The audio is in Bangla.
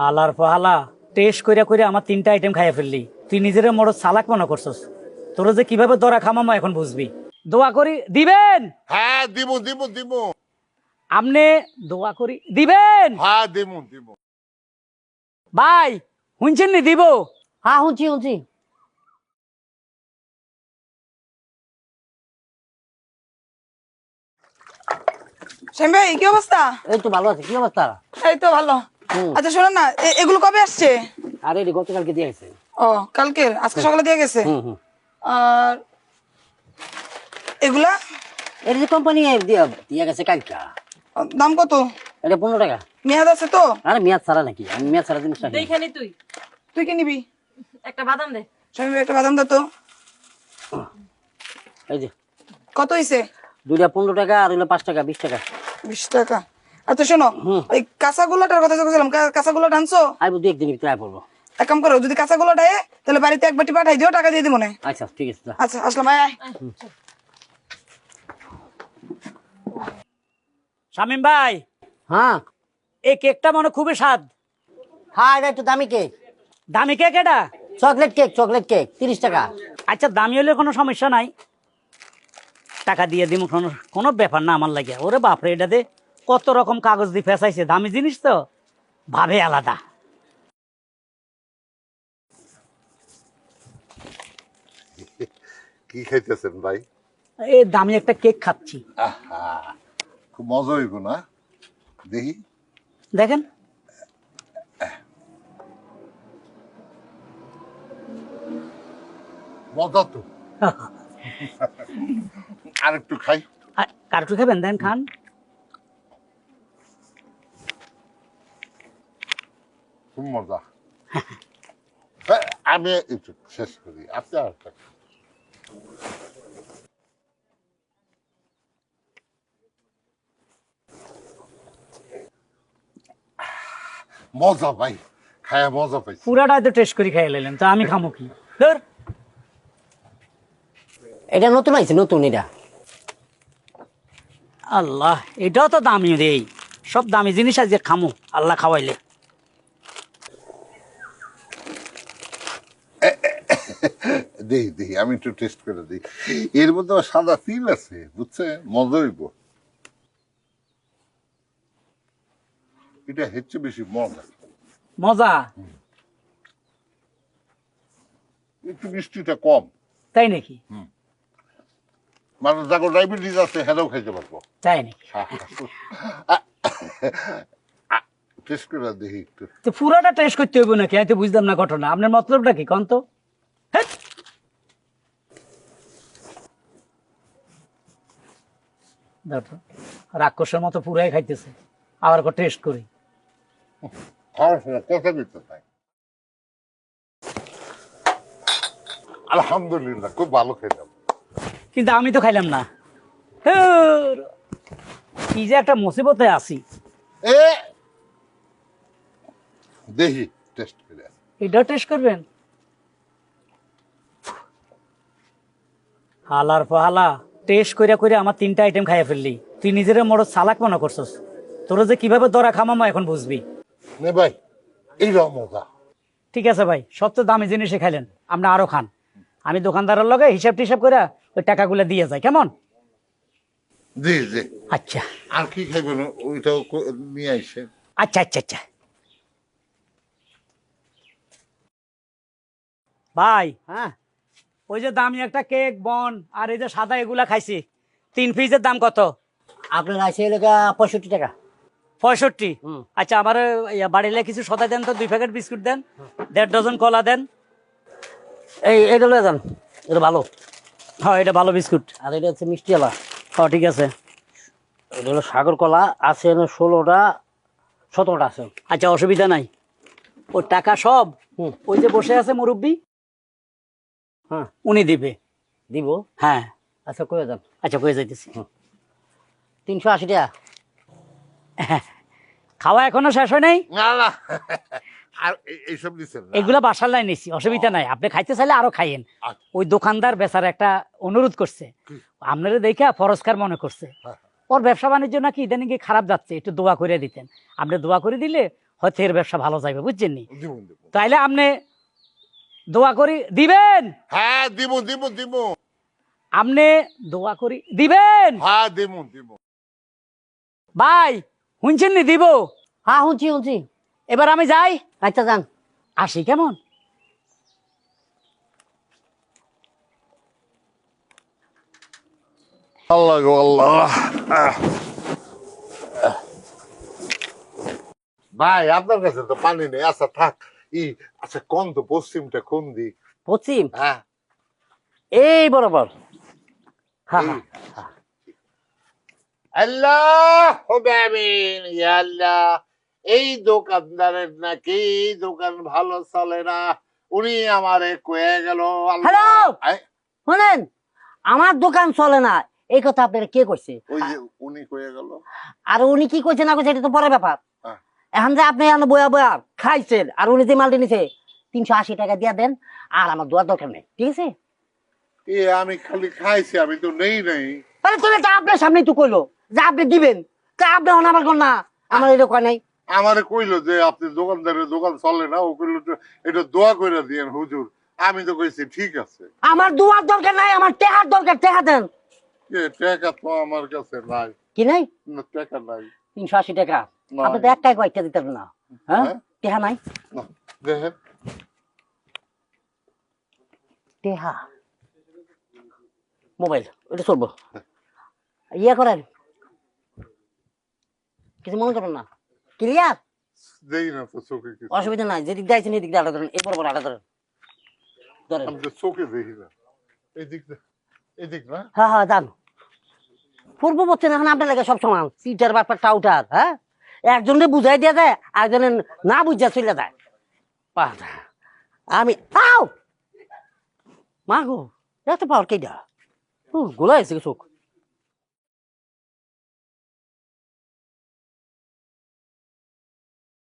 আলার পাহালা টেস্ট কইরা কইরা আমার 3টা আইটেম খাইয়া ফেললি। তুই নিজের বড় চালাক মনে করছস। তোর যে কিভাবে দরা খামামা এখন বুঝবি। দোয়া করি দিবেন। হ্যাঁ দিব দিব দিব। আমনে দোয়া করি দিবেন। হ্যাঁ দিব দিব। ভাই শুনছেন নি দিব? হ্যাঁ শুনছি। শ্যাম ভাই কি অবস্থা? এই তো ভালো আছে। কি অবস্থা? এই তো ভালো। আচ্ছা শোনেন না, এগুলো কবে আসছে? আরে এটি গতকালকে দিয়ে গেছে। ও কালকে, আজকে সকালে দিয়ে গেছে। আর এগুলা এটা যে কোম্পানি দিয়ে গেছে কালকা। দাম কত? এটা 15 টাকা। মেয়াদ আছে তো? আরে মেয়াদ ছাড়া নাকি? আমি মেয়াদ ছাড়া জিনিস রাখি না। দেখেনি তুই তুই কি নিবি? একটা বাদাম দে। শ্যাম ভাই একটা বাদাম দে তো। এই যে কত হইছে? দুইটা 15 টাকা আর হইলো 5 টাকা 20 টাকা। 20 টাকা। আচ্ছা শোনো, ওই কাঁচাগোলাটার কথা বলছিলাম, কাঁচাগোলাটা আনছো? আইবো দু একদিনের ভিতরে আয় পড়বো। এক কাম করো, যদি কাঁচাগোলাটা আয় তাহলে বাড়িতে এক বাটি পাঠাই দিও, টাকা দিয়ে দিব না। আচ্ছা ঠিক আছে যা। আচ্ছা আসলাম, আয় আয়। শামিম ভাই, হ্যাঁ এই কেকটা মনে খুবই স্বাদ। হ্যাঁ এটা একটু দামি কেক। দামি কেক এটা? চকলেট কেক 30 টাকা। আচ্ছা দামি হলে কোনো সমস্যা নাই, টাকা দিয়ে দিব, কোনো ব্যাপার না আমার লাগে। ওরে বাপরে, এটা দে কত রকম কাগজ দিয়ে ফেসাইছে, দামি জিনিস তো ভাবে আলাদা। কি খাইতেছেন ভাই? এই দামি একটা কেক খাচ্ছি। আহা, খুব মজা হইব না? দেখি। দেখেন মজা তো। আর একটু খাই। কার্টু খাবেন? দেন খান। খুব মজা। হ্যাঁ, আমি একটু শেষ করি, আপনি আর একটা খান। মজা ভাই, খায়া মজা পাইছি। পুরাটা তো টেস্ট করে খাইয়ে নিলেন, তো আমি খামো কি? ধর এটা নতুন আইছে, নতুন এটা। আল্লাহ, এটাও তো দামি রে। সব দামি জিনিস আজ খামো আল্লাহ খাওয়াইলে। দেখি আমি একটু টেস্ট করে দিই। এর মধ্যে আবার সাদা তিল আছে, বুঝছে? মজা হইব। এটা হচ্ছে বেশি মজা। মজা? একটু মিষ্টিটা কম। তাই নাকি? মানুষ যাকে ডায়াবেটিস আছে হেরাও খাইতে পারবো। তাই নাকি? টেস্ট করে দেখি একটু। তো পুরাটা টেস্ট করতে হইব নাকি? আমি তো বুঝলাম না ঘটনা। আপনার মতলবটা কি কন তো? হেৎ। দেখো রাক্ষসের মতো পুরাই খাইতেছে, আবার টেস্ট করি। খাওয়ার সময় কথা দিতে চাই। আলহামদুলিল্লাহ, খুব ভালো খেলাম। কিন্তু আমি তো খাইলাম না। ধুর, কি যে একটা মুসিবতে আছি। এ দেখি টেস্ট করে। এটাও টেস্ট করবেন? হালার পাহালা টেস্ট কইরা কইরা আমার 3টা আইটেম খাইয়া ফেললি। তুই নিজের বড় চালাক মনে করছস। তোর যে কিভাবে দরা খামামা এখন বুঝবি। নে ভাই, এইরকম মজা। ঠিক আছে ভাই, সবচেয়ে দামি জিনিসে খাইলেন, আপনি আরো খান। আমি দোকানদারের লগে হিসাব টিসাব করে ওই টাকাগুলো দিয়ে যাই, কেমন? জি জি। আচ্ছা আর কি খাইবেন ওইটাও নিয়ে আইসে। আচ্ছা আচ্ছা আচ্ছা। ভাই, হ্যাঁ ওই যে দামি একটা কেক বন আর এই যে সাদা এগুলা খাইছি, 3 পিসের দাম কত? আপনার আইসে এলাকা 65 টাকা। 65? আচ্ছা, আমার বাড়িলে কিছু সদাই দেন তো, 2 প্যাকেট বিস্কুট দেন, 1.5 ডজন কলা দেন। এটা লয়ে যান, এটা ভালো। হ্যাঁ, এটা ভালো বিস্কুট। আর এটা হচ্ছে মিষ্টিওয়ালা। হ্যাঁ ঠিক আছে। এটা হলো সাগর কলা, আছে 16টা 17টা আছে। আচ্ছা অসুবিধা নাই। ওর টাকা সব ওই যে বসে আছে মুরব্বী, হ্যাঁ উনি দিবে। দিব? হ্যাঁ আচ্ছা কয়ে যান। আচ্ছা, কয়ে যাইতেছি। 380 টাকা। খাওয়া এখনো শেষ হয় নাই? না না, আর এইসব দিচ্ছেন না। এগুলা বাসার লাই নিচ্ছি, অসুবিধা নাই। আপনি খাইতে চাইলে আরো খাইয়েন। ওই দোকানদার বেচার একটা অনুরোধ করছে, আপনারা দেখে ফরস্কার মনে করছে। ওর ব্যবসা বাণিজ্য নাকি ইদানিং খারাপ যাচ্ছে, একটু দোয়া করে দিতেন। আপনি দোয়া করে দিলে হয়তো এর ব্যবসা ভালো যাবে, বুঝছেন নি? দিব দিব। তাইলে আপনি দোয়া করি দিবেন, হ্যাঁ দিব দিব দিব। আপনি দোয়া করি দিবেন। হ্যাঁ দিব দিব। ভাই শুনছেন নি? দিব। হ্যাঁ শুনছি শুনছি। এবার আমি যাই, আচ্ছা যান। আসি কেমন? আল্লাহ গো আল্লাহ। ভাই আপনার কাছে তো পানি নেই, আচ্ছা থাক। আচ্ছা কোন তো পশ্চিমটা কোন দিক? পশ্চিম হ্যাঁ এই বরাবর। হ্যাঁ এই। হ্যাঁ। আল্লাহ আমিন ইয়া আল্লাহ। এই দোকানদারের নাকি এই দোকান ভালো চলে না, উনি আমারে কয়ে গেল। আল্লাহ। হ্যালো। এই, শোনেন, আমার দোকান চলে না এই কথা আপনার কে কইছে? ওই যে উনি কয়ে গেল। আর উনি কি কইছে না কইছে এটা তো পরের ব্যাপার। হ্যাঁ। এখন যে আপনি এখানে বয়া বয়া খাইছেন আর উনি যে মালটি নিছে 380 টাকা দিয়া দেন, আর আমার দোয়ার দরকার নেই, ঠিক আছে? আমি খালি খাইছি, আমি তো নেই নাই। তাহলে তুমি তো আপনার সামনেই তো কইলো যে আপনি দিবেন, তা আপনি অনাবার কর না, আমার এটা কয় নাই। আমারে কইলো যে আপনি দোকানদারের দোকান চলে না, ও কইলো যে এটা দোয়া কইরা দিয়েন হুজুর। আমি তো কইছি ঠিক আছে। আমার দোয়ার দরকার নাই, আমার টেহার দরকার, টেহা দেন। টাকা তো আমার কাছে নাই। কি নাই? না, টাকা নাই। 380 টাকা নাই। আপনি তো এক টাকা কয়েকটা দিতেন না, হ্যাঁ? হ্যাঁ? টেহা নাই? না, দেখেন টেহা মোবাইল ওটা চলবো, ইয়ে করেন, কিছু মনে করেন না, ক্লিয়ার? দেই না তো চোখে কিছু। অসুবিধা নাই, যেদিক দিয়ে আইছেন এদিক দিয়ে আটা ধরেন, এই বরাবর আটা ধরেন, ধরেন। আমি তো চোখে দেখি না। এদিক না। হ্যাঁ হ্যাঁ যান। পূর্ব পশ্চিম এখন আপনার লাগে সব সমান, সিটার ব্যাপার টাউটার, হ্যাঁ? একজনে বুঝাই দিয়ে যায়, আরেকজনে না বুঝা চলে যায়। আমি আও মা গো, এত পাওয়ার কেডা? গোলা এসে চোখ।